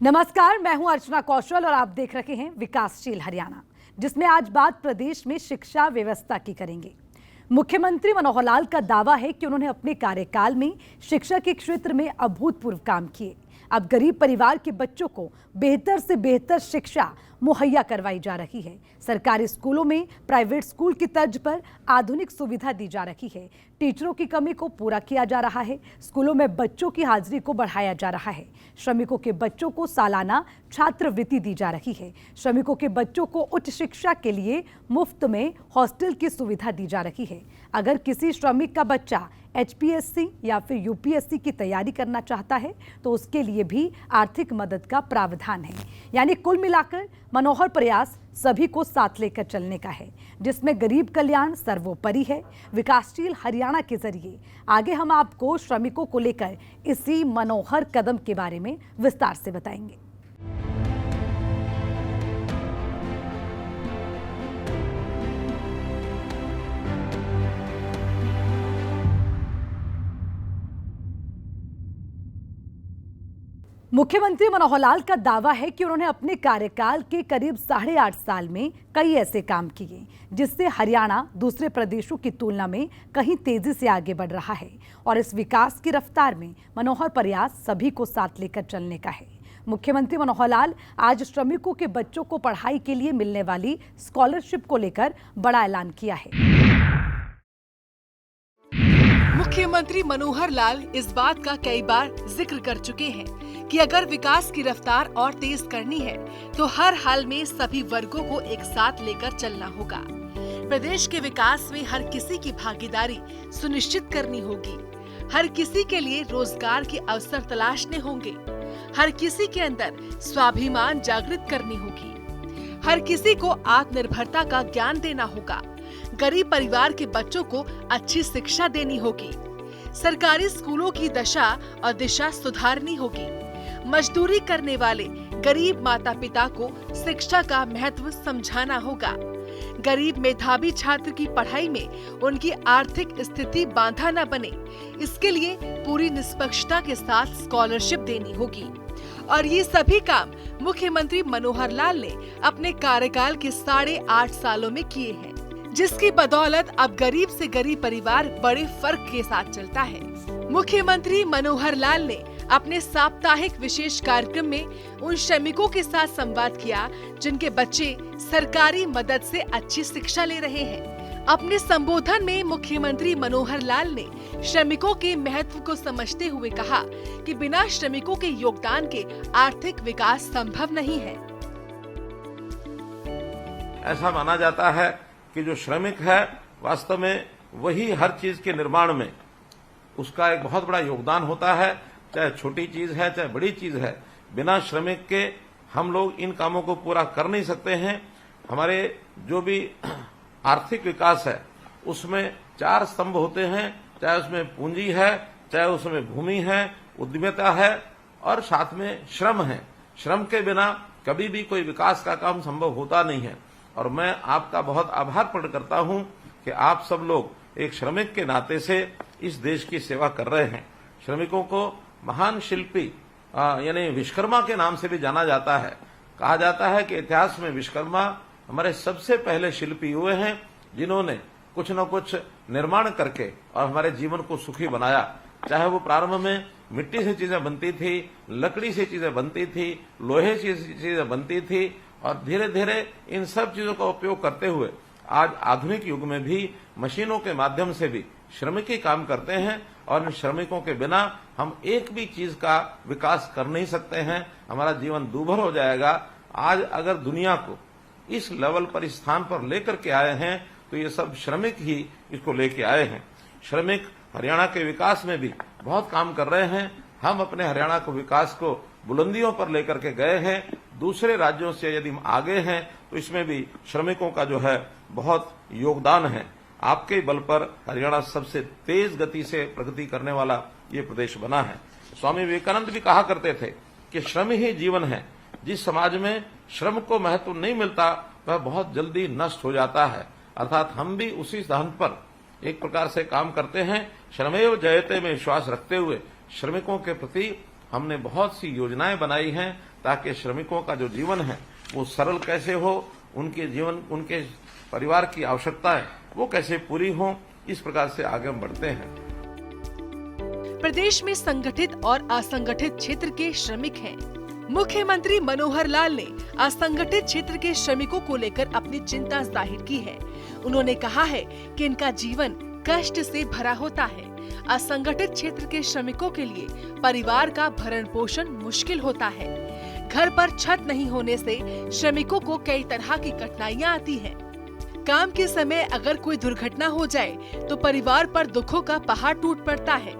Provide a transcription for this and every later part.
नमस्कार, मैं हूं अर्चना कौशल और आप देख रहे हैं विकासशील हरियाणा, जिसमें आज बात प्रदेश में शिक्षा व्यवस्था की करेंगे। मुख्यमंत्री मनोहर लाल का दावा है कि उन्होंने अपने कार्यकाल में शिक्षा के क्षेत्र में अभूतपूर्व काम किए। अब गरीब परिवार के बच्चों को बेहतर से बेहतर शिक्षा मुहैया करवाई जा रही है। सरकारी स्कूलों में प्राइवेट स्कूल की तर्ज पर आधुनिक सुविधा दी जा रही है। टीचरों की कमी को पूरा किया जा रहा है। स्कूलों में बच्चों की हाजिरी को बढ़ाया जा रहा है। श्रमिकों के बच्चों को सालाना छात्रवृत्ति दी जा रही है। श्रमिकों के बच्चों को उच्च शिक्षा के लिए मुफ्त में हॉस्टल की सुविधा दी जा रही है। अगर किसी श्रमिक का बच्चा HPSC या फिर UPSC की तैयारी करना चाहता है तो उसके लिए भी आर्थिक मदद का प्रावधान है। यानी कुल मिलाकर मनोहर प्रयास सभी को साथ लेकर चलने का है, जिसमें गरीब कल्याण सर्वोपरि है। विकासशील हरियाणा के जरिए आगे हम आपको श्रमिकों को लेकर इसी मनोहर कदम के बारे में विस्तार से बताएंगे। मुख्यमंत्री मनोहर लाल का दावा है कि उन्होंने अपने कार्यकाल के करीब 8.5 साल में कई ऐसे काम किए जिससे हरियाणा दूसरे प्रदेशों की तुलना में कहीं तेजी से आगे बढ़ रहा है। और इस विकास की रफ्तार में मनोहर प्रयास सभी को साथ लेकर चलने का है। मुख्यमंत्री मनोहर लाल आज श्रमिकों के बच्चों को पढ़ाई के लिए मिलने वाली स्कॉलरशिप को लेकर बड़ा ऐलान किया है। मुख्यमंत्री मनोहर लाल इस बात का कई बार जिक्र कर चुके हैं कि अगर विकास की रफ्तार और तेज करनी है तो हर हाल में सभी वर्गों को एक साथ लेकर चलना होगा। प्रदेश के विकास में हर किसी की भागीदारी सुनिश्चित करनी होगी। हर किसी के लिए रोजगार के अवसर तलाशने होंगे। हर किसी के अंदर स्वाभिमान जागृत करनी होगी। हर किसी को आत्मनिर्भरता का ज्ञान देना होगा। गरीब परिवार के बच्चों को अच्छी शिक्षा देनी होगी। सरकारी स्कूलों की दशा और दिशा सुधारनी होगी। मजदूरी करने वाले गरीब माता पिता को शिक्षा का महत्व समझाना होगा। गरीब मेधावी छात्र की पढ़ाई में उनकी आर्थिक स्थिति बाधा न बने, इसके लिए पूरी निष्पक्षता के साथ स्कॉलरशिप देनी होगी। और ये सभी काम मुख्यमंत्री मनोहर लाल ने अपने कार्यकाल के 8.5 सालों में किए हैं, जिसकी बदौलत अब गरीब से गरीब परिवार बड़े फर्क के साथ चलता है। मुख्यमंत्री मनोहर लाल ने अपने साप्ताहिक विशेष कार्यक्रम में उन श्रमिकों के साथ संवाद किया जिनके बच्चे सरकारी मदद से अच्छी शिक्षा ले रहे हैं। अपने संबोधन में मुख्यमंत्री मनोहर लाल ने श्रमिकों के महत्व को समझते हुए कहा कि बिना श्रमिकों के योगदान के आर्थिक विकास संभव नहीं है। ऐसा माना जाता है कि जो श्रमिक है वास्तव में वही हर चीज के निर्माण में उसका एक बहुत बड़ा योगदान होता है, चाहे छोटी चीज है चाहे बड़ी चीज है। बिना श्रमिक के हम लोग इन कामों को पूरा कर नहीं सकते हैं। हमारे जो भी आर्थिक विकास है उसमें 4 स्तंभ होते हैं, चाहे उसमें पूंजी है, चाहे उसमें भूमि है, उद्यमिता है और साथ में श्रम है। श्रम के बिना कभी भी कोई विकास का काम संभव होता नहीं है। और मैं आपका बहुत आभार प्रकट करता हूं कि आप सब लोग एक श्रमिक के नाते से इस देश की सेवा कर रहे हैं। श्रमिकों को महान शिल्पी यानी विश्वकर्मा के नाम से भी जाना जाता है। कहा जाता है कि इतिहास में विश्वकर्मा हमारे सबसे पहले शिल्पी हुए हैं जिन्होंने कुछ न कुछ निर्माण करके और हमारे जीवन को सुखी बनाया। चाहे वो प्रारंभ में मिट्टी से चीजें बनती थी, लकड़ी से चीजें बनती थी, लोहे से चीजें बनती थी और धीरे धीरे इन सब चीजों का उपयोग करते हुए आज आधुनिक युग में भी मशीनों के माध्यम से भी श्रमिक ही काम करते हैं। और इन श्रमिकों के बिना हम एक भी चीज का विकास कर नहीं सकते हैं। हमारा जीवन दूभर हो जाएगा। आज अगर दुनिया को इस लेवल पर, इस स्थान पर लेकर के आए हैं तो ये सब श्रमिक ही इसको लेके आए हैं। श्रमिक हरियाणा के विकास में भी बहुत काम कर रहे हैं। हम अपने हरियाणा को विकास को बुलंदियों पर लेकर के गए हैं। दूसरे राज्यों से यदि हम आगे हैं तो इसमें भी श्रमिकों का जो है बहुत योगदान है। आपके बल पर हरियाणा सबसे तेज गति से प्रगति करने वाला ये प्रदेश बना है। स्वामी विवेकानंद भी कहा करते थे कि श्रम ही जीवन है। जिस समाज में श्रम को महत्व नहीं मिलता वह बहुत जल्दी नष्ट हो जाता है। अर्थात हम भी उसी सिद्धांत पर एक प्रकार से काम करते हैं। श्रमेव जयते में विश्वास रखते हुए श्रमिकों के प्रति हमने बहुत सी योजनाएं बनाई हैं ताकि श्रमिकों का जो जीवन है वो सरल कैसे हो, उनके जीवन, उनके परिवार की आवश्यकताएं वो कैसे पूरी हों, इस प्रकार से आगे हम बढ़ते हैं। प्रदेश में संगठित और असंगठित क्षेत्र के श्रमिक हैं। मुख्यमंत्री मनोहर लाल ने असंगठित क्षेत्र के श्रमिकों को लेकर अपनी चिंता जाहिर की है। उन्होंने कहा है कि इनका जीवन कष्ट से भरा होता है। असंगठित क्षेत्र के श्रमिकों के लिए परिवार का भरण पोषण मुश्किल होता है। घर पर छत नहीं होने से श्रमिकों को कई तरह की कठिनाइयां आती हैं। काम के समय अगर कोई दुर्घटना हो जाए तो परिवार पर दुखों का पहाड़ टूट पड़ता है।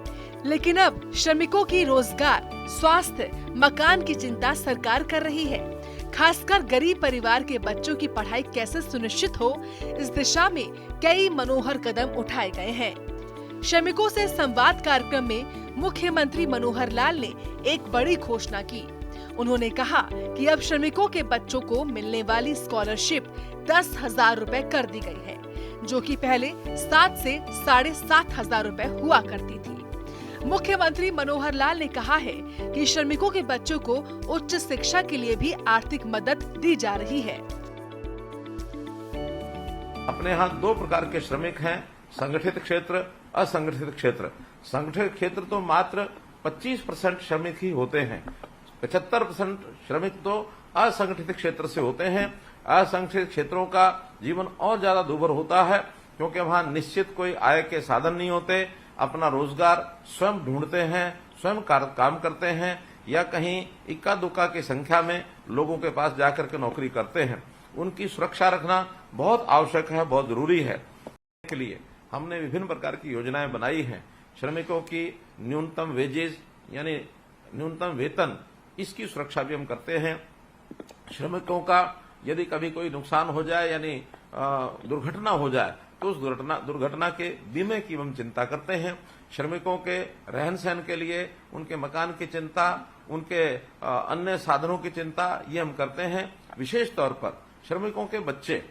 लेकिन अब श्रमिकों की रोजगार, स्वास्थ्य, मकान की चिंता सरकार कर रही है। खासकर गरीब परिवार के बच्चों की पढ़ाई कैसे सुनिश्चित हो, इस दिशा में कई मनोहर कदम उठाए गए हैं। श्रमिकों से संवाद कार्यक्रम में मुख्यमंत्री मनोहर लाल ने एक बड़ी घोषणा की। उन्होंने कहा कि अब श्रमिकों के बच्चों को मिलने वाली स्कॉलरशिप 10,000 रुपए कर दी गई है, जो कि पहले 7 से 7,500 रुपए हुआ करती थी। मुख्यमंत्री मनोहर लाल ने कहा है कि श्रमिकों के बच्चों को उच्च शिक्षा के लिए भी आर्थिक मदद दी जा रही है। अपने यहाँ 2 प्रकार के श्रमिक हैं, संगठित क्षेत्र, असंगठित क्षेत्र। संगठित क्षेत्र तो मात्र 25% श्रमिक ही होते हैं, 75% श्रमिक तो असंगठित क्षेत्र से होते हैं। असंगठित क्षेत्रों का जीवन और ज्यादा दुर्भर होता है, क्योंकि वहां निश्चित कोई आय के साधन नहीं होते। अपना रोजगार स्वयं ढूंढते हैं, स्वयं काम करते हैं, या कहीं इक्का दुक्का की संख्या में लोगों के पास जाकर के नौकरी करते हैं। उनकी सुरक्षा रखना बहुत आवश्यक है, बहुत जरूरी है। इसके लिए हमने विभिन्न प्रकार की योजनाएं बनाई हैं। श्रमिकों की न्यूनतम वेजेस यानी न्यूनतम वेतन, इसकी सुरक्षा भी हम करते हैं। श्रमिकों का यदि कभी कोई नुकसान हो जाए यानी दुर्घटना हो जाए तो उस दुर्घटना के बीमे की हम चिंता करते हैं। श्रमिकों के रहन सहन के लिए उनके मकान की चिंता, उनके अन्य साधनों की चिंता, ये हम करते हैं। विशेष तौर पर श्रमिकों के बच्चे,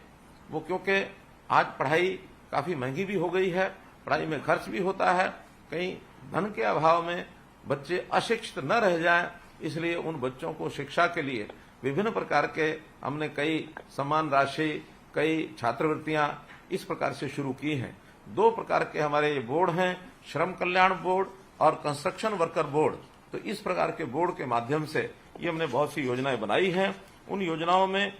वो क्योंकि आज पढ़ाई काफी महंगी भी हो गई है, पढ़ाई में खर्च भी होता है, कहीं धन के अभाव में बच्चे अशिक्षित न रह जाएं, इसलिए उन बच्चों को शिक्षा के लिए विभिन्न प्रकार के हमने कई सम्मान राशि, कई छात्रवृत्तियां इस प्रकार से शुरू की हैं। 2 प्रकार के हमारे ये बोर्ड हैं, श्रम कल्याण बोर्ड और कंस्ट्रक्शन वर्कर बोर्ड। तो इस प्रकार के बोर्ड के माध्यम से ये हमने बहुत सी योजनाएं बनाई हैं। उन योजनाओं में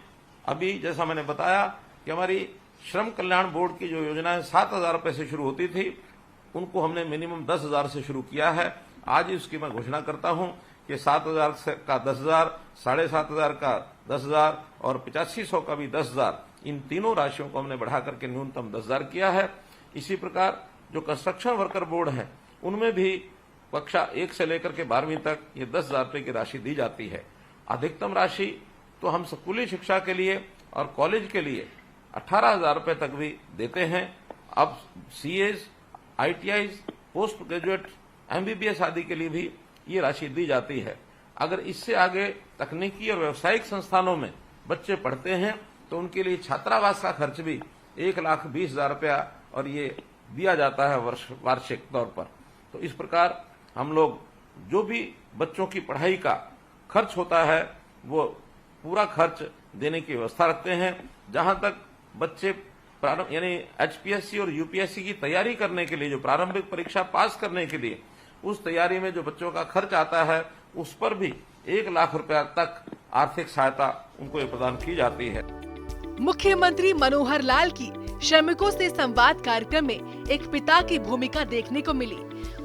अभी जैसा मैंने बताया कि हमारी श्रम कल्याण बोर्ड की जो योजनाएं 7,000 रुपए से शुरू होती थी, उनको हमने मिनिमम 10,000 से शुरू किया है। आज इसकी मैं घोषणा करता हूं कि 7,000 का 10,000, 7,500 का 10,000 और 8500 का भी 10,000, इन तीनों राशियों को हमने बढ़ा करके न्यूनतम 10,000 किया है। इसी प्रकार जो कंस्ट्रक्शन वर्कर बोर्ड है, उनमें भी कक्षा 1 से लेकर के 12वीं तक ये 10,000 रुपए की राशि दी जाती है। अधिकतम राशि तो हम स्कूली शिक्षा के लिए और कॉलेज के लिए 18,000 रुपए तक भी देते हैं। अब CS, ITIs, post graduate, MBBS आदि के लिए भी ये राशि दी जाती है। अगर इससे आगे तकनीकी और व्यावसायिक संस्थानों में बच्चे पढ़ते हैं तो उनके लिए छात्रावास का खर्च भी 1,20,000 रुपया और ये दिया जाता है वार्षिक तौर पर। तो इस प्रकार हम लोग जो भी बच्चों की पढ़ाई का खर्च होता है वो पूरा खर्च देने की व्यवस्था रखते हैं। जहां तक बच्चे प्रारंभ यानी एचपीएससी और यूपीएससी की तैयारी करने के लिए, जो प्रारंभिक परीक्षा पास करने के लिए उस तैयारी में जो बच्चों का खर्च आता है, उस पर भी 1,00,000 रुपया तक आर्थिक सहायता उनको प्रदान की जाती है। मुख्यमंत्री मनोहर लाल की श्रमिकों से संवाद कार्यक्रम में एक पिता की भूमिका देखने को मिली।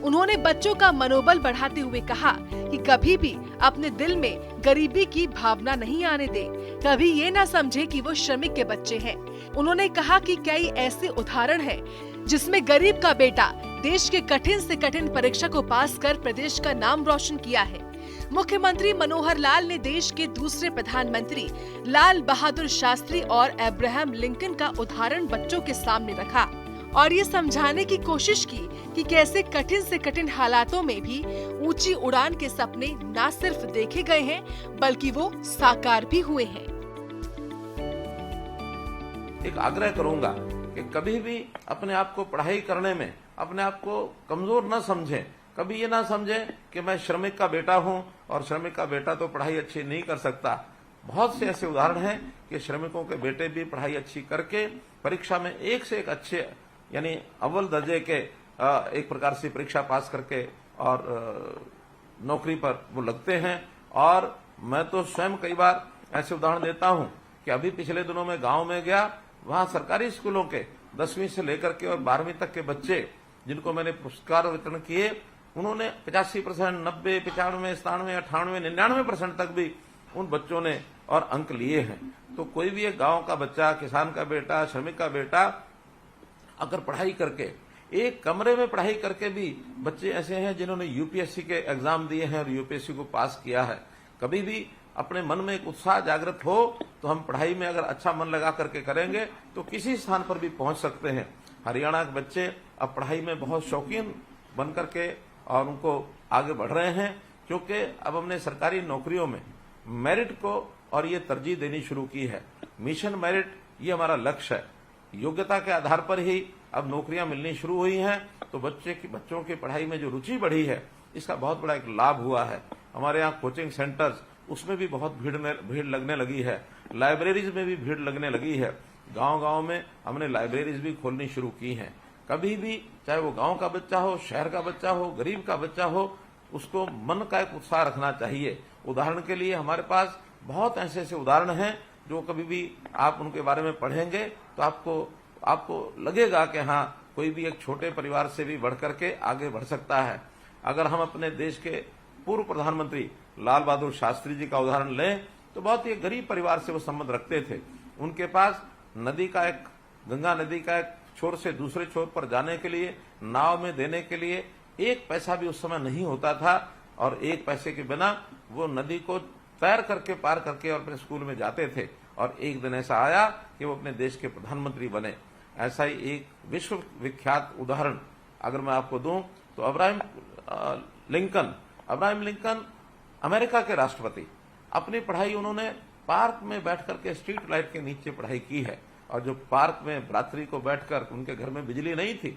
उन्होंने बच्चों का मनोबल बढ़ाते हुए कहा कि कभी भी अपने दिल में गरीबी की भावना नहीं आने दे, कभी ये न समझे कि वो श्रमिक के बच्चे हैं। उन्होंने कहा कि कई ऐसे उदाहरण हैं जिसमें गरीब का बेटा देश के कठिन से कठिन परीक्षा को पास कर प्रदेश का नाम रोशन किया है। मुख्यमंत्री मनोहर लाल ने देश के दूसरे प्रधानमंत्री लाल बहादुर शास्त्री और अब्राहम लिंकन का उदाहरण बच्चों के सामने रखा और ये समझाने की कोशिश की कि कैसे कठिन से कठिन हालातों में भी ऊंची उड़ान के सपने न सिर्फ देखे गए हैं बल्कि वो साकार भी हुए हैं। एक आग्रह करूंगा कि कभी भी अपने आप को पढ़ाई करने में अपने आप को कमजोर न समझें। कभी ये ना समझे कि मैं श्रमिक का बेटा हूं और श्रमिक का बेटा तो पढ़ाई अच्छी नहीं कर सकता। बहुत से ऐसे उदाहरण हैं कि श्रमिकों के बेटे भी पढ़ाई अच्छी करके परीक्षा में एक से एक अच्छे यानी अव्वल दर्जे के एक प्रकार से परीक्षा पास करके और नौकरी पर वो लगते हैं। और मैं तो स्वयं कई बार ऐसे उदाहरण देता हूं कि अभी पिछले दिनों में गांव में गया, वहां सरकारी स्कूलों के 10वीं से लेकर के और 12वीं तक के बच्चे जिनको मैंने पुरस्कार वितरण किए, उन्होंने 85%, 90, 95, 97, 98, 99% तक भी उन बच्चों ने और अंक लिए हैं। तो कोई भी एक गांव का बच्चा, किसान का बेटा, श्रमिक का बेटा अगर पढ़ाई करके, एक कमरे में पढ़ाई करके भी बच्चे ऐसे हैं जिन्होंने यूपीएससी के एग्जाम दिए हैं और यूपीएससी को पास किया है। कभी भी अपने मन में एक उत्साह जागृत हो तो हम पढ़ाई में अगर अच्छा मन लगा करके करेंगे तो किसी स्थान पर भी पहुंच सकते हैं। हरियाणा के बच्चे अब पढ़ाई में बहुत शौकीन बन करके और उनको आगे बढ़ रहे हैं, क्योंकि अब हमने सरकारी नौकरियों में मेरिट को और ये तरजीह देनी शुरू की है। मिशन मेरिट ये हमारा लक्ष्य है। योग्यता के आधार पर ही अब नौकरियां मिलनी शुरू हुई हैं, तो बच्चों की पढ़ाई में जो रुचि बढ़ी है इसका बहुत बड़ा एक लाभ हुआ है। हमारे यहाँ कोचिंग सेंटर्स, उसमें भी बहुत भीड़ लगने लगी है। लाइब्रेरीज में भी भीड़ लगने लगी है। गांव-गांव में हमने लाइब्रेरीज भी खोलनी शुरू की हैं। कभी भी चाहे वो गांव का बच्चा हो, शहर का बच्चा हो, गरीब का बच्चा हो, उसको मन का एक उत्साह रखना चाहिए। उदाहरण के लिए हमारे पास बहुत ऐसे उदाहरण हैं जो कभी भी आप उनके बारे में पढ़ेंगे तो आपको लगेगा कि हाँ, कोई भी एक छोटे परिवार से भी बढ़ करके आगे बढ़ सकता है। अगर हम अपने देश के पूर्व प्रधानमंत्री लाल बहादुर शास्त्री जी का उदाहरण लें तो बहुत ही गरीब परिवार से वो संबंध रखते थे। उनके पास गंगा नदी का एक छोर से दूसरे छोर पर जाने के लिए, नाव में देने के लिए एक पैसा भी उस समय नहीं होता था और एक पैसे के बिना वो नदी को तैर करके पार करके और अपने स्कूल में जाते थे। और एक दिन ऐसा आया कि वो अपने देश के प्रधानमंत्री बने। ऐसा ही एक विश्व विख्यात उदाहरण अगर मैं आपको दूं तो अब्राहम लिंकन अमेरिका के राष्ट्रपति, अपनी पढ़ाई उन्होंने पार्क में बैठ करके स्ट्रीट लाइट के नीचे पढ़ाई की है। और जो पार्क में रात्रि को बैठकर, उनके घर में बिजली नहीं थी,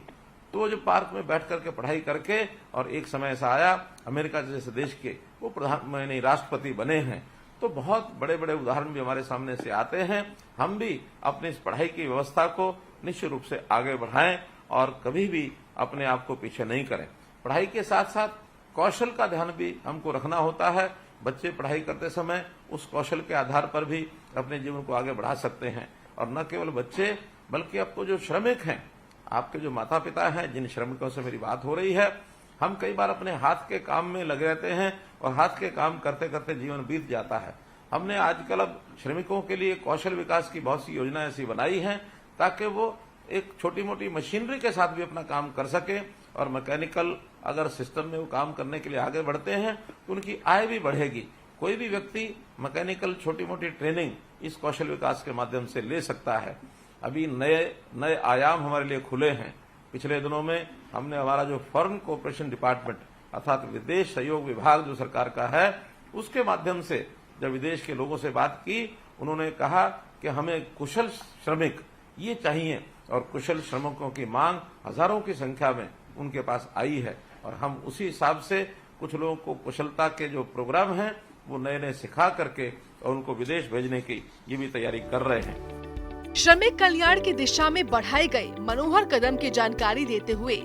तो वो जो पार्क में बैठ करके पढ़ाई करके और एक समय ऐसा आया अमेरिका जैसे देश के वो राष्ट्रपति बने हैं। तो बहुत बड़े बड़े उदाहरण भी हमारे सामने से आते हैं। हम भी अपनी इस पढ़ाई की व्यवस्था को निश्चित रूप से आगे बढ़ाएं और कभी भी अपने आप को पीछे नहीं करें। पढ़ाई के साथ साथ कौशल का ध्यान भी हमको रखना होता है। बच्चे पढ़ाई करते समय उस कौशल के आधार पर भी अपने जीवन को आगे बढ़ा सकते हैं। और न केवल बच्चे बल्कि अब तो जो श्रमिक हैं, आपके जो माता पिता हैं, जिन श्रमिकों से मेरी बात हो रही है, हम कई बार अपने हाथ के काम में लगे रहते हैं और हाथ के काम करते करते जीवन बीत जाता है। हमने आजकल अब श्रमिकों के लिए कौशल विकास की बहुत सी योजनाएं ऐसी बनाई हैं ताकि वो एक छोटी मोटी मशीनरी के साथ भी अपना काम कर सके और मैकेनिकल अगर सिस्टम में वो काम करने के लिए आगे बढ़ते हैं तो उनकी आय भी बढ़ेगी। कोई भी व्यक्ति मैकेनिकल छोटी मोटी ट्रेनिंग इस कौशल विकास के माध्यम से ले सकता है। अभी नए आयाम हमारे लिए खुले हैं। पिछले दिनों में हमने हमारा जो फॉरेन कोऑपरेशन डिपार्टमेंट अर्थात विदेश सहयोग विभाग जो सरकार का है, उसके माध्यम से जब विदेश के लोगों से बात की, उन्होंने कहा कि हमें कुशल श्रमिक ये चाहिए और कुशल श्रमिकों की मांग हजारों की संख्या में उनके पास आई है। और हम उसी हिसाब से कुछ लोगों को कुशलता के जो प्रोग्राम हैं वो नए सिखा करके और उनको विदेश भेजने की ये भी तैयारी कर रहे हैं। श्रमिक कल्याण की दिशा में बढ़ाए गए मनोहर कदम की जानकारी देते हुए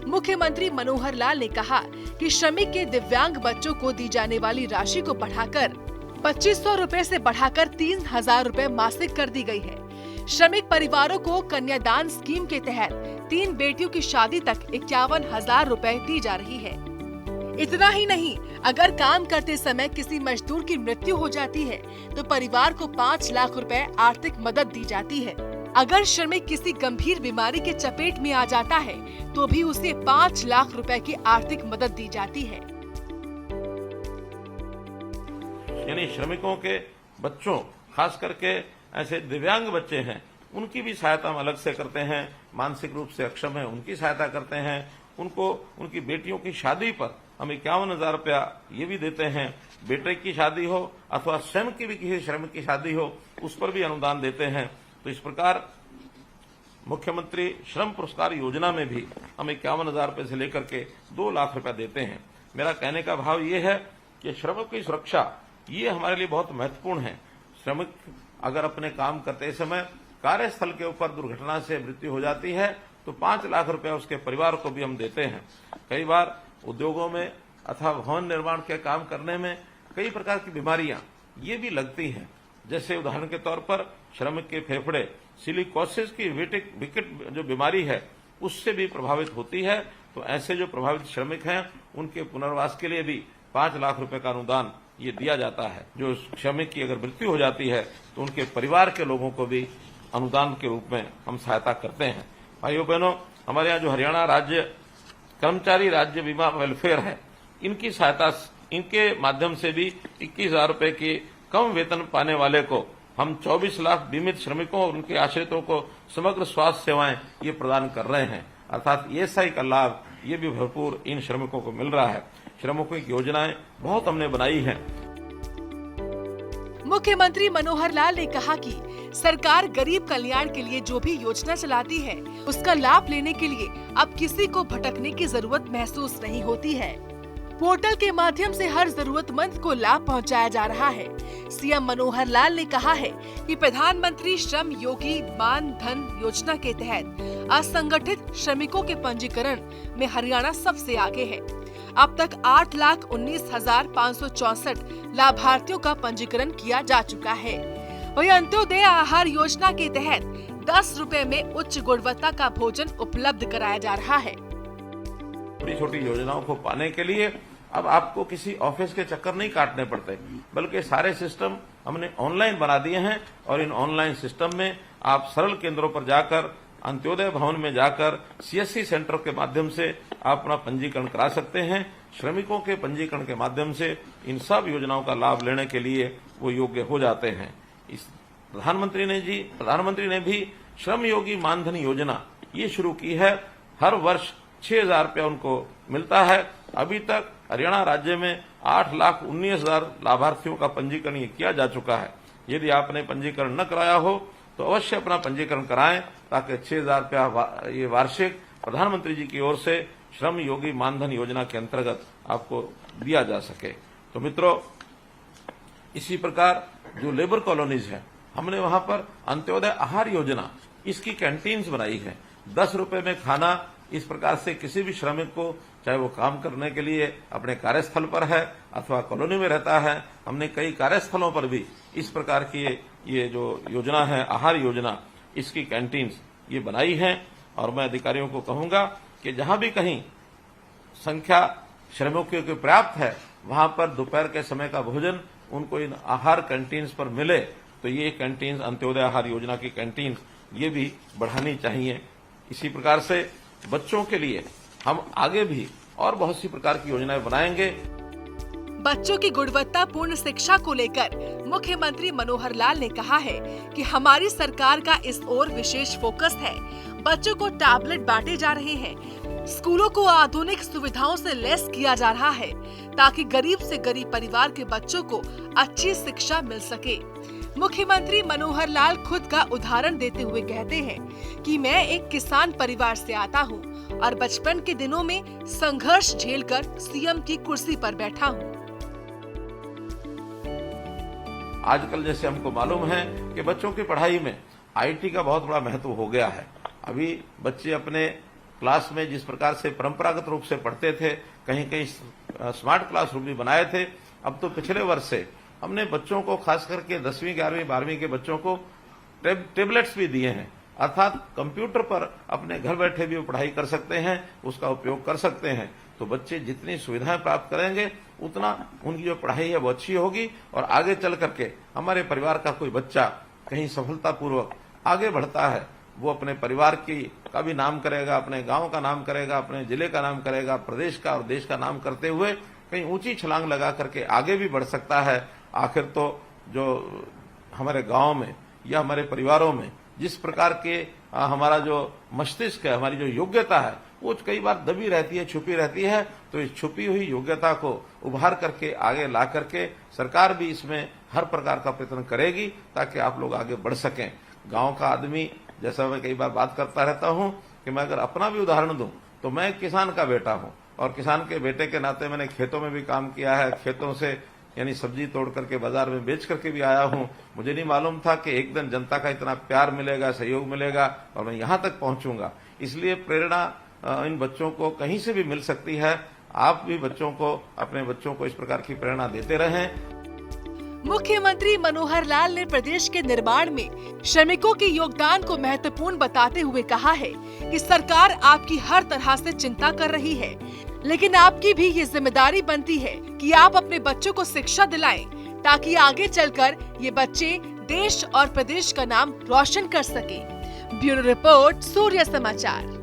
मुख्यमंत्री मनोहर लाल ने कहा कि श्रमिक के दिव्यांग बच्चों को दी जाने वाली राशि को बढ़ाकर 2500 रूपए से बढ़ाकर 3000 रूपए मासिक कर दी गई है। श्रमिक परिवारों को कन्यादान स्कीम के तहत 3 बेटियों की शादी तक 51,000 रूपए दी जा रही है। इतना ही नहीं, अगर काम करते समय किसी मजदूर की मृत्यु हो जाती है तो परिवार को 5 लाख रुपए आर्थिक मदद दी जाती है। अगर श्रमिक किसी गंभीर बीमारी के चपेट में आ जाता है तो भी उसे 5 लाख रुपए की आर्थिक मदद दी जाती है। यानी श्रमिकों के बच्चों, खास करके ऐसे दिव्यांग बच्चे हैं, उनकी भी सहायता हम अलग से करते हैं। मानसिक रूप से अक्षम है उनकी सहायता करते हैं। उनको उनकी बेटियों की शादी पर हम 51,000 रुपया ये भी देते हैं। बेटे की शादी हो अथवा स्वयं की भी किसी श्रमिक की शादी हो, उस पर भी अनुदान देते हैं। तो इस प्रकार मुख्यमंत्री श्रम पुरस्कार योजना में भी हम 51,000 रुपये से लेकर के 2 लाख रुपया देते हैं। मेरा कहने का भाव ये है कि श्रमिक की सुरक्षा ये हमारे लिए बहुत महत्वपूर्ण है। श्रमिक अगर अपने काम करते समय कार्यस्थल के ऊपर दुर्घटना से मृत्यु हो जाती है तो 5 लाख रुपया उसके परिवार को भी हम देते हैं। कई बार उद्योगों में अथवा भवन निर्माण के काम करने में कई प्रकार की बीमारियां ये भी लगती हैं, जैसे उदाहरण के तौर पर श्रमिक के फेफड़े सिलिकोसिस की विकट जो बीमारी है उससे भी प्रभावित होती है। तो ऐसे जो प्रभावित श्रमिक हैं उनके पुनर्वास के लिए भी 5 लाख रुपए का अनुदान ये दिया जाता है। जो श्रमिक की अगर मृत्यु हो जाती है तो उनके परिवार के लोगों को भी अनुदान के रूप में हम सहायता करते हैं। भाइयों बहनों, हमारे यहाँ जो हरियाणा राज्य कर्मचारी राज्य बीमा वेलफेयर है, इनकी सहायता, इनके माध्यम से भी 21,000 रुपए के कम वेतन पाने वाले को हम 24 लाख बीमित श्रमिकों और उनके आश्रितों को समग्र स्वास्थ्य सेवाएं ये प्रदान कर रहे हैं। अर्थात ईएसआई का लाभ ये भी भरपूर इन श्रमिकों को मिल रहा है। श्रमिकों की योजनाएं बहुत हमने बनाई हैं। मुख्यमंत्री मनोहर लाल ने कहा कि सरकार गरीब कल्याण के लिए जो भी योजना चलाती है उसका लाभ लेने के लिए अब किसी को भटकने की जरूरत महसूस नहीं होती है। पोर्टल के माध्यम से हर जरूरतमंद को लाभ पहुंचाया जा रहा है। सीएम मनोहर लाल ने कहा है कि प्रधानमंत्री श्रम योगी मान धन योजना के तहत असंगठित श्रमिकों के पंजीकरण में हरियाणा सबसे आगे है। अब तक 8,19,564 लाभार्थियों का पंजीकरण किया जा चुका है। वहीं अंत्योदय आहार योजना के तहत 10 रुपए में उच्च गुणवत्ता का भोजन उपलब्ध कराया जा रहा है। छोटी छोटी योजनाओं को पाने के लिए अब आपको किसी ऑफिस के चक्कर नहीं काटने पड़ते, बल्कि सारे सिस्टम हमने ऑनलाइन बना दिए हैं। और इन ऑनलाइन सिस्टम में आप सरल केंद्रों पर जाकर, अंत्योदय भवन में जाकर सीएससी सेंटर के माध्यम से आप अपना पंजीकरण करा सकते हैं। श्रमिकों के पंजीकरण के माध्यम से इन सब योजनाओं का लाभ लेने के लिए वो योग्य हो जाते हैं। इस प्रधानमंत्री ने भी श्रम योगी मानधन योजना ये शुरू की है। हर वर्ष 6,000 रुपया उनको मिलता है। अभी तक हरियाणा राज्य में 8,19,000 लाभार्थियों का पंजीकरण ये किया जा चुका है। यदि आपने पंजीकरण न कराया हो तो अवश्य अपना पंजीकरण कराएं, ताकि 6,000 रुपया ये वार्षिक प्रधानमंत्री जी की ओर से श्रम योगी मानधन योजना के अंतर्गत आपको दिया जा सके। तो मित्रों, इसी प्रकार जो लेबर कॉलोनीज है, हमने वहां पर अंत्योदय आहार योजना, इसकी कैंटीन्स बनाई है। 10 रुपए में खाना, इस प्रकार से किसी भी श्रमिक को, चाहे वो काम करने के लिए अपने कार्यस्थल पर है अथवा कॉलोनी में रहता है, हमने कई कार्यस्थलों पर भी इस प्रकार की ये जो योजना है, आहार योजना, इसकी कैंटीन्स ये बनाई है। और मैं अधिकारियों को कहूंगा कि जहां भी कहीं संख्या श्रमिकों की पर्याप्त है, वहां पर दोपहर के समय का भोजन उनको इन आहार कैंटीन्स पर मिले, तो ये कैंटीन्स, अंत्योदय आहार योजना की कैंटीन्स, ये भी बढ़ानी चाहिए। इसी प्रकार से बच्चों के लिए हम आगे भी और बहुत सी प्रकार की योजनाएं बनाएंगे। बच्चों की गुणवत्तापूर्ण शिक्षा को लेकर मुख्यमंत्री मनोहर लाल ने कहा है कि हमारी सरकार का इस ओर विशेष फोकस है। बच्चों को टैबलेट बांटे जा रहे हैं, स्कूलों को आधुनिक सुविधाओं से लैस किया जा रहा है, ताकि गरीब से गरीब परिवार के बच्चों को अच्छी शिक्षा मिल सके। मुख्यमंत्री मनोहर लाल खुद का उदाहरण देते हुए कहते हैं कि मैं एक किसान परिवार से आता हूं और बचपन के दिनों में संघर्ष झेलकर सीएम की कुर्सी पर बैठा हूं। आजकल जैसे हमको मालूम है कि बच्चों की पढ़ाई में आईटी का बहुत बड़ा महत्व हो गया है। अभी बच्चे अपने क्लास में जिस प्रकार से परंपरागत रूप से पढ़ते थे, कहीं कहीं स्मार्ट क्लासरूम भी बनाए थे, अब तो पिछले वर्ष से हमने बच्चों को, खास करके 10वीं, 11वीं, 12वीं के बच्चों को टेबलेट्स भी दिए हैं। अर्थात कंप्यूटर पर अपने घर बैठे भी वो पढ़ाई कर सकते हैं, उसका उपयोग कर सकते हैं। तो बच्चे जितनी सुविधाएं प्राप्त करेंगे उतना उनकी जो पढ़ाई है वो अच्छी होगी, और आगे चल करके हमारे परिवार का कोई बच्चा कहीं सफलतापूर्वक आगे बढ़ता है, वो अपने परिवार का भी नाम करेगा, अपने गांव का नाम करेगा, अपने जिले का नाम करेगा, प्रदेश का और देश का नाम करते हुए कहीं ऊंची छलांग लगा करके आगे भी बढ़ सकता है। आखिर तो जो हमारे गांव में या हमारे परिवारों में जिस प्रकार के हमारा जो मस्तिष्क है, हमारी जो योग्यता है, वो कई बार दबी रहती है, छुपी रहती है। तो इस छुपी हुई योग्यता को उभार करके आगे ला करके सरकार भी इसमें हर प्रकार का प्रयत्न करेगी, ताकि आप लोग आगे बढ़ सकें। गांव का आदमी जैसा मैं कई बार बात करता रहता हूं कि मैं अगर अपना भी उदाहरण दूं तो मैं किसान का बेटा हूं और किसान के बेटे के नाते मैंने खेतों में भी काम किया है, खेतों से यानी सब्जी तोड़ करके बाजार में बेच करके भी आया हूं। मुझे नहीं मालूम था कि एक दिन जनता का इतना प्यार मिलेगा, सहयोग मिलेगा और मैं यहां तक पहुंचूंगा। इसलिए प्रेरणा इन बच्चों को कहीं से भी मिल सकती है। आप भी बच्चों को, अपने बच्चों को इस प्रकार की प्रेरणा देते रहें। मुख्यमंत्री मनोहर लाल ने प्रदेश के निर्माण में श्रमिकों के योगदान को महत्वपूर्ण बताते हुए कहा है कि सरकार आपकी हर तरह से चिंता कर रही है, लेकिन आपकी भी ये जिम्मेदारी बनती है कि आप अपने बच्चों को शिक्षा दिलाएं ताकि आगे चलकर ये बच्चे देश और प्रदेश का नाम रोशन कर सके। ब्यूरो रिपोर्ट, सूर्य समाचार।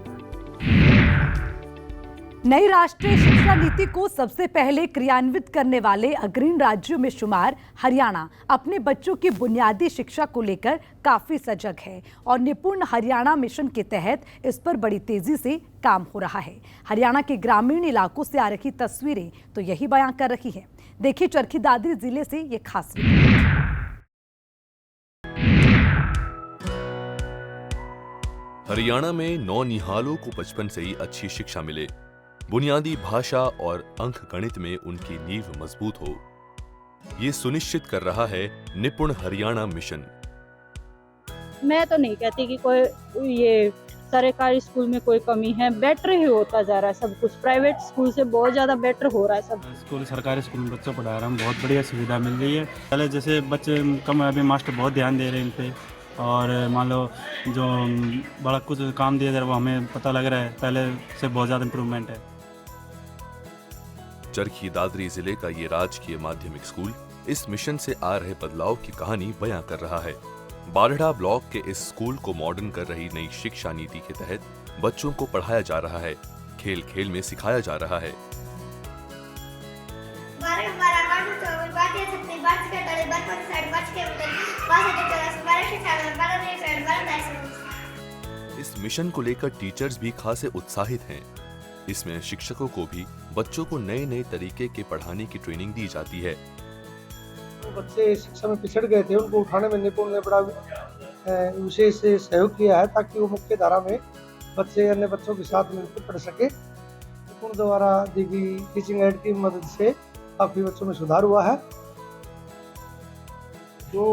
नई राष्ट्रीय शिक्षा नीति को सबसे पहले क्रियान्वित करने वाले अग्रणी राज्यों में शुमार हरियाणा अपने बच्चों की बुनियादी शिक्षा को लेकर काफी सजग है और निपुण हरियाणा मिशन के तहत इस पर बड़ी तेजी से काम हो रहा है। हरियाणा के ग्रामीण इलाकों से आ रही तस्वीरें तो यही बयां कर रही हैं। देखिए चरखी दादरी जिले से ये खास रिपोर्ट। हरियाणा में नौनिहालों को बचपन से ही अच्छी शिक्षा मिले, बुनियादी भाषा और अंक गणित में उनकी नींव मजबूत हो, ये सुनिश्चित कर रहा है निपुण हरियाणा मिशन। मैं तो नहीं कहती कि कोई ये सरकारी स्कूल में कोई कमी है, बेटर ही होता जा रहा है सब कुछ। प्राइवेट स्कूल से बहुत ज़्यादा बेटर हो रहा है सब स्कूल। सरकारी स्कूल में बच्चों पढ़ा रहा हूँ, बहुत बढ़िया सुविधा मिल रही है। पहले जैसे बच्चे कम, अभी मास्टर बहुत ध्यान दे रहे हैं इन पे, और मान लो जो बड़ा कुछ काम दिया जा रहा है वो हमें पता लग रहा है, पहले से बहुत ज़्यादा इम्प्रूवमेंट है। चरखी दादरी जिले का ये राजकीय माध्यमिक स्कूल इस मिशन से आ रहे बदलाव की कहानी बयां कर रहा है। बालड़ा ब्लॉक के इस स्कूल को मॉडर्न कर रही नई शिक्षा नीति के तहत बच्चों को पढ़ाया जा रहा है, खेल खेल में सिखाया जा रहा है। इस मिशन को लेकर टीचर्स भी खासे उत्साहित हैं। इसमें शिक्षकों को भी बच्चों को नए नए तरीके के पढ़ाने की ट्रेनिंग दी जाती है। बच्चे शिक्षा में पिछड़ गए थे, उनको उठाने में निपुण ने बड़ा विशेष सहयोग किया है ताकि वो मुख्य धारा में बच्चे अन्य बच्चों के साथ मिलकर पढ़ सके। निपुण द्वारा दी गई टीचिंग एड की मदद से काफी बच्चों में सुधार हुआ है। जो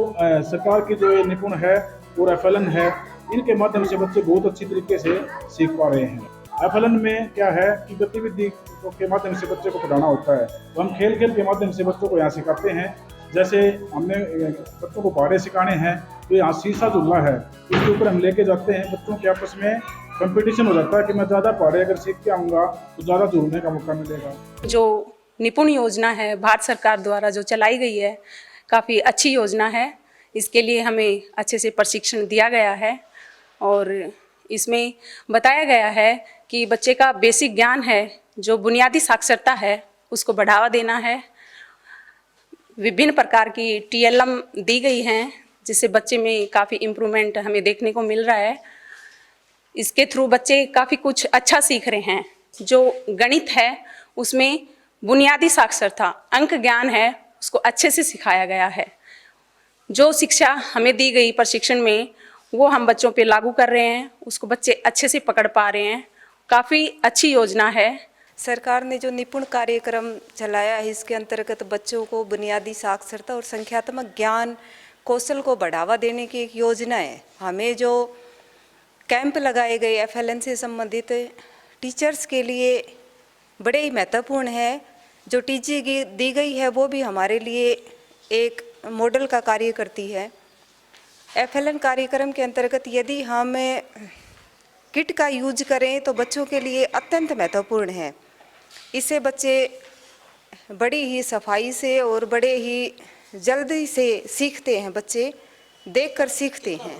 सरकार की जो ये निपुण है और FLN है, इनके माध्यम से बच्चे बहुत अच्छी तरीके से सीख पा रहे हैं। FLN में क्या है कि गतिविधि के माध्यम से बच्चे को पढ़ाना होता है, तो हम खेल खेल के माध्यम से बच्चों को यहाँ सिखाते हैं। जैसे हमने बच्चों को पहाड़े सिखाने हैं, तो यहाँ शीशा झूलना है, इसके ऊपर हम लेके जाते हैं। बच्चों के आपस में कंपटीशन हो जाता है कि मैं ज़्यादा पहाड़े अगर सीख के आऊँगा तो ज़्यादा झूलने का मौका मिलेगा। जो निपुण योजना है भारत सरकार द्वारा जो चलाई गई है, काफ़ी अच्छी योजना है। इसके लिए हमें अच्छे से प्रशिक्षण दिया गया है और इसमें बताया गया है कि बच्चे का बेसिक ज्ञान है, जो बुनियादी साक्षरता है, उसको बढ़ावा देना है। विभिन्न प्रकार की TLM दी गई हैं, जिससे बच्चे में काफ़ी इम्प्रूवमेंट हमें देखने को मिल रहा है। इसके थ्रू बच्चे काफ़ी कुछ अच्छा सीख रहे हैं। जो गणित है उसमें बुनियादी साक्षरता, अंक ज्ञान है, उसको अच्छे से सिखाया गया है। जो शिक्षा हमें दी गई प्रशिक्षण में, वो हम बच्चों पे लागू कर रहे हैं, उसको बच्चे अच्छे से पकड़ पा रहे हैं। काफ़ी अच्छी योजना है। सरकार ने जो निपुण कार्यक्रम चलाया है, इसके अंतर्गत बच्चों को बुनियादी साक्षरता और संख्यात्मक ज्ञान कौशल को बढ़ावा देने की एक योजना है। हमें जो कैंप लगाए गए FLN से संबंधित टीचर्स के लिए बड़े ही महत्वपूर्ण है। जो टीचिंग दी गई है वो भी हमारे लिए एक मॉडल का कार्य करती है। FLN कार्यक्रम के अंतर्गत यदि हम किट का यूज करें तो बच्चों के लिए अत्यंत महत्वपूर्ण है। इससे बच्चे बड़ी ही सफाई से और बड़े ही जल्दी से सीखते हैं। बच्चे देखकर सीखते हैं।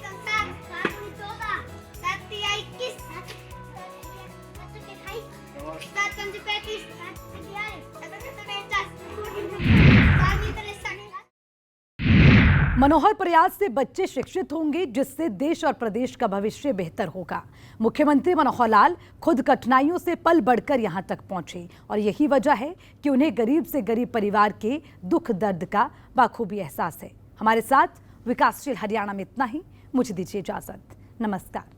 मनोहर प्रयास से बच्चे शिक्षित होंगे, जिससे देश और प्रदेश का भविष्य बेहतर होगा। मुख्यमंत्री मनोहर लाल खुद कठिनाइयों से पल बढ़कर यहां तक पहुंचे और यही वजह है कि उन्हें गरीब से गरीब परिवार के दुख दर्द का बखूबी एहसास है। हमारे साथ विकासशील हरियाणा में इतना ही। मुझे दीजिए इजाजत। नमस्कार।